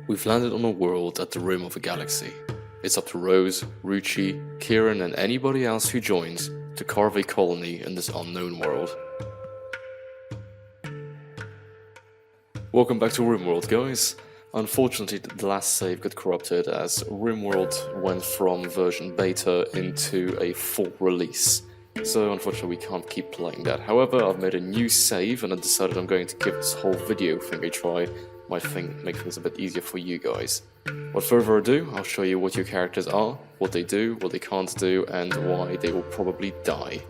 We've landed on a world at the rim of a galaxy. It's up to Rose, Ruchi, Kieran and anybody else who joins to carve a colony in this unknown world. Welcome back to RimWorld, guys. Unfortunately, the last save got corrupted as RimWorld went from version beta into a full release. So unfortunately we can't keep playing that. However, I've made a new save and I decided I'm going to give this whole video thing a try. Might make things a bit easier for you guys. Without further ado, I'll show you what your characters are, what they do, what they can't do, and why they will probably die.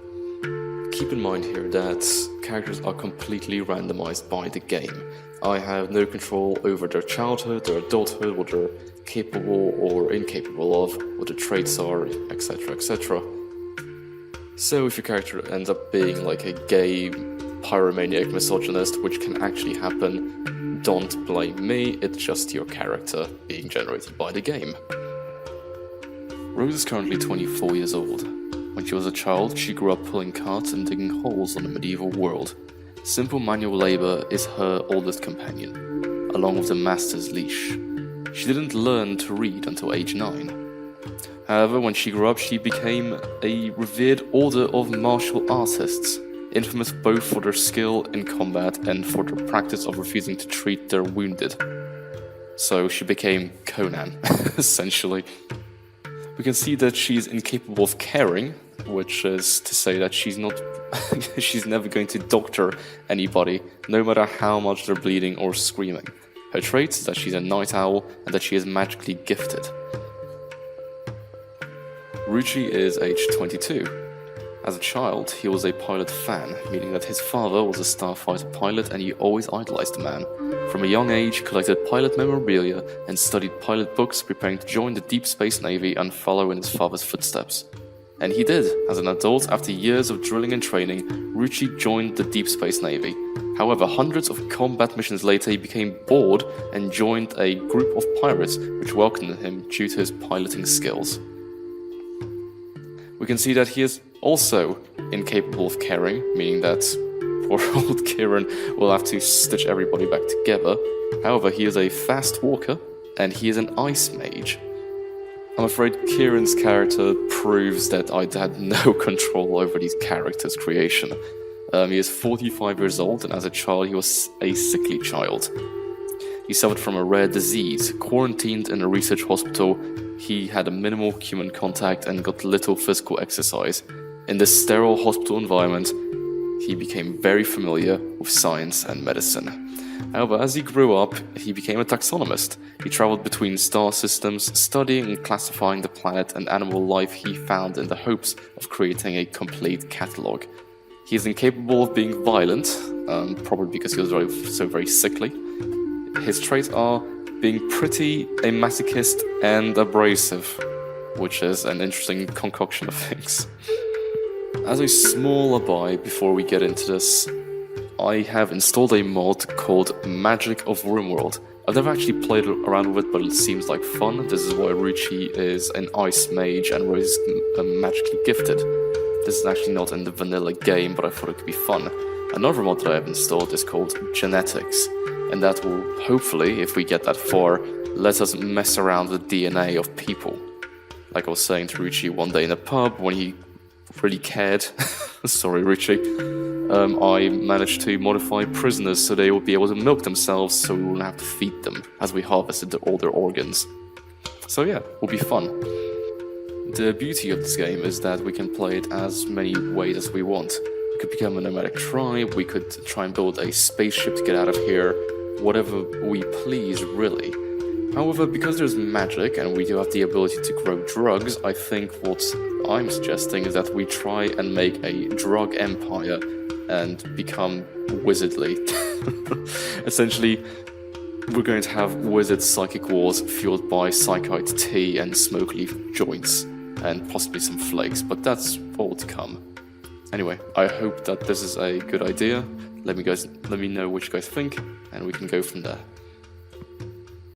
Keep in mind here that characters are completely randomized by the game. I have no control over their childhood, their adulthood, what they're capable or incapable of, what their traits are, etc, etc. So if your character ends up being like a gay, pyromaniac misogynist, which can actually happen, don't blame me, it's just your character being generated by the game. Rose is currently 24 years old. When she was a child, she grew up pulling carts and digging holes on the medieval world. Simple manual labor is her oldest companion, along with the master's leash. She didn't learn to read until age 9. However, when she grew up, she became a revered order of martial artists, infamous both for their skill in combat and for their practice of refusing to treat their wounded. So she became Conan, essentially. We can see that she's incapable of caring, which is to say that she's never going to doctor anybody, no matter how much they're bleeding or screaming. Her traits is that she's a night owl and that she is magically gifted. Ruchi is aged 22. As a child, he was a pilot fan, meaning that his father was a starfighter pilot and he always idolized the man. From a young age, he collected pilot memorabilia and studied pilot books, preparing to join the Deep Space Navy and follow in his father's footsteps. And he did. As an adult, after years of drilling and training, Ruchi joined the Deep Space Navy. However, hundreds of combat missions later, he became bored and joined a group of pirates which welcomed him due to his piloting skills. We can see that he is also incapable of caring, meaning that poor old Kieran will have to stitch everybody back together. However, he is a fast walker, and he is an ice mage. I'm afraid Kieran's character proves that I had no control over these characters' creation. He is 45 years old, and as a child he was a sickly child. He suffered from a rare disease, quarantined in a research hospital. He had a minimal human contact and got little physical exercise. In this sterile hospital environment, he became very familiar with science and medicine. However, as he grew up, he became a taxonomist. He traveled between star systems, studying and classifying the planet and animal life he found in the hopes of creating a complete catalogue. He is incapable of being violent, probably because he was so very sickly. His traits are being pretty, a masochist, and abrasive, which is an interesting concoction of things. As a small aside before we get into this, I have installed a mod called Magic of RimWorld. I've never actually played around with it, but it seems like fun. This is why Ruchi is an ice mage and Rose is magically gifted. This is actually not in the vanilla game, but I thought it could be fun. Another mod that I have installed is called Genetics, and that will hopefully, if we get that far, let us mess around with the DNA of people. Like I was saying to Ruchi one day in a pub when he really cared, sorry Ruchi, I managed to modify prisoners so they would be able to milk themselves so we wouldn't have to feed them as we harvested all their organs. So yeah, it will be fun. The beauty of this game is that we can play it as many ways as we want. We could become a nomadic tribe, we could try and build a spaceship to get out of here, whatever we please, really. However, because there's magic and we do have the ability to grow drugs, I think what I'm suggesting is that we try and make a drug empire and become wizardly. Essentially, we're going to have wizard psychic wars fueled by psychite tea and smoke leaf joints, and possibly some flakes, but that's all to come. Anyway, I hope that this is a good idea. Let me know what you guys think, and we can go from there.